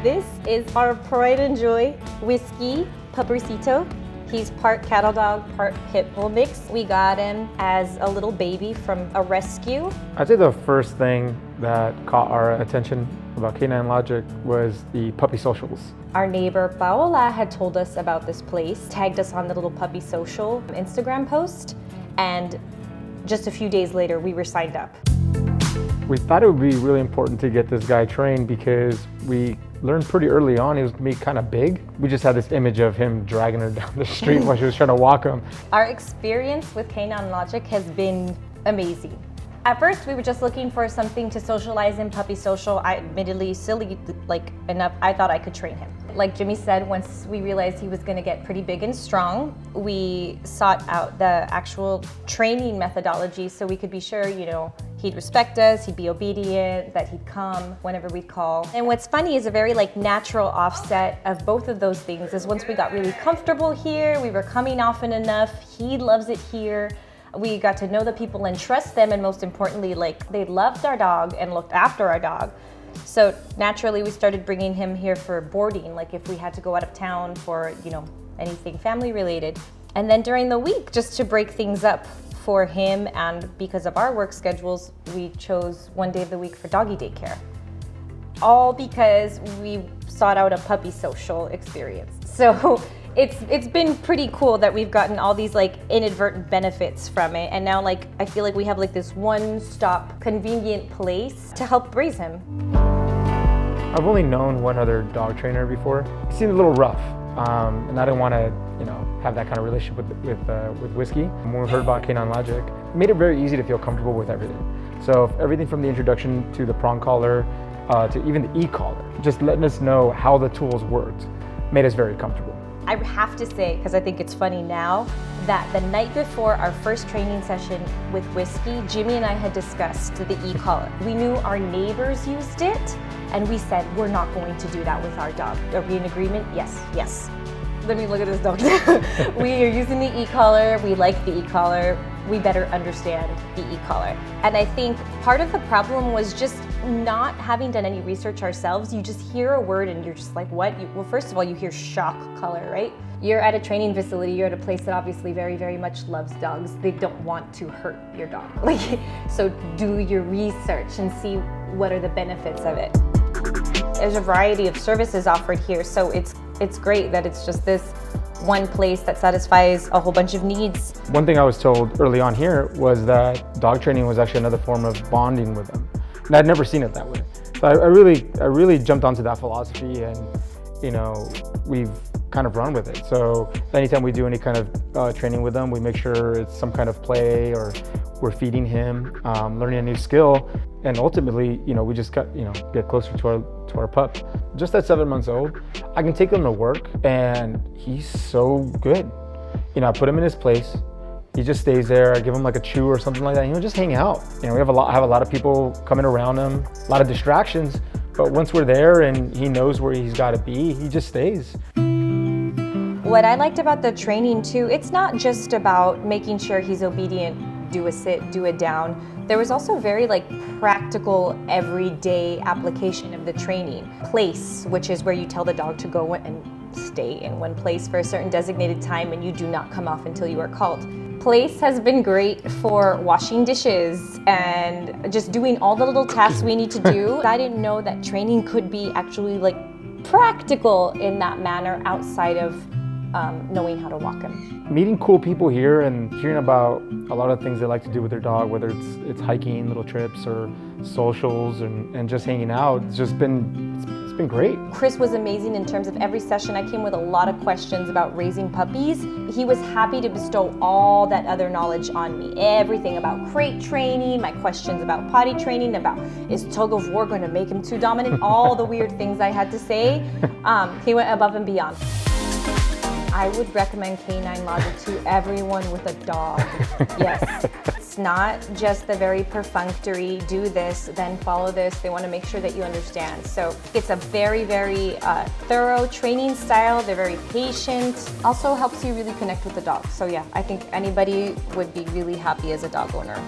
This is our pride and joy, Whiskey Pobrecito. He's part cattle dog, part pit bull mix. We got him as a little baby from a rescue. I'd say the first thing that caught our attention about Canine Logic was the puppy socials. Our neighbor Paola had told us about this place, tagged us on the little puppy social Instagram post, and just a few days later we were signed up. We thought it would be really important to get this guy trained because we learned pretty early on he was gonna be kind of big. We just had this image of him dragging her down the street while she was trying to walk him. Our experience with Canine Logic has been amazing. At first, we were just looking for something to socialize in, puppy social. I admittedly, silly enough, I thought I could train him. Like Jimmy said, once we realized he was gonna get pretty big and strong, we sought out the actual training methodology so we could be sure, he'd respect us, he'd be obedient, that he'd come whenever we'd call. And what's funny is a very natural offset of both of those things is once we got really comfortable here, we were coming often enough, he loves it here. We got to know the people and trust them, and most importantly, they loved our dog and looked after our dog. So naturally, we started bringing him here for boarding, if we had to go out of town for, anything family related. And then during the week, just to break things up for him, and because of our work schedules, we chose one day of the week for doggy daycare. All because we sought out a puppy social experience. So it's been pretty cool that we've gotten all these inadvertent benefits from it, and now I feel like we have this one-stop convenient place to help raise him. I've only known one other dog trainer before. He seemed a little rough, and I didn't want to have that kind of relationship with Whiskey. When we heard about Canine Logic, it made it very easy to feel comfortable with everything. So everything from the introduction to the prong collar to even the e-collar, just letting us know how the tools worked, made us very comfortable. I have to say, because I think it's funny now, that the night before our first training session with Whiskey, Jimmy and I had discussed the e-collar. We knew our neighbors used it, and we said, we're not going to do that with our dog. Are we in agreement? Yes. Let me look at this dog. We are using the e-collar. We like the e-collar. We better understand the e-collar. And I think part of the problem was just not having done any research ourselves. You just hear a word and you're just like, what? Well, first of all, you hear shock collar, right? You're at a training facility, you're at a place that obviously very, very much loves dogs. They don't want to hurt your dog. So do your research and see what are the benefits of it. There's a variety of services offered here, so it's great that it's just this one place that satisfies a whole bunch of needs. One thing I was told early on here was that dog training was actually another form of bonding with them. And I'd never seen it that way. So I really jumped onto that philosophy, and we've kind of run with it. So anytime we do any kind of training with them, we make sure it's some kind of play, or we're feeding him, learning a new skill, and ultimately, we just got, get closer to our pup. Just at 7 months old, I can take him to work, and he's so good. I put him in his place. He just stays there. I give him a chew or something like that. He'll just hang out. We have a lot of people coming around him, a lot of distractions. But once we're there and he knows where he's got to be, he just stays. What I liked about the training too, it's not just about making sure he's obedient, do a sit, do a down. There was also very practical, everyday application of the training. Place, which is where you tell the dog to go and stay in one place for a certain designated time, and you do not come off until you are called. Place has been great for washing dishes and just doing all the little tasks we need to do. I didn't know that training could be actually practical in that manner outside of knowing how to walk him. Meeting cool people here and hearing about a lot of things they like to do with their dog, whether it's hiking, little trips, or socials, and just hanging out, it's been great. Chris was amazing in terms of every session. I came with a lot of questions about raising puppies. He was happy to bestow all that other knowledge on me. Everything about crate training, my questions about potty training, about is tug of war going to make him too dominant, all the weird things I had to say. He went above and beyond. I would recommend Canine Logic to everyone with a dog. Yes. It's not just the very perfunctory, do this, then follow this. They want to make sure that you understand. So it's a very, very thorough training style. They're very patient. Also helps you really connect with the dog. So yeah, I think anybody would be really happy as a dog owner.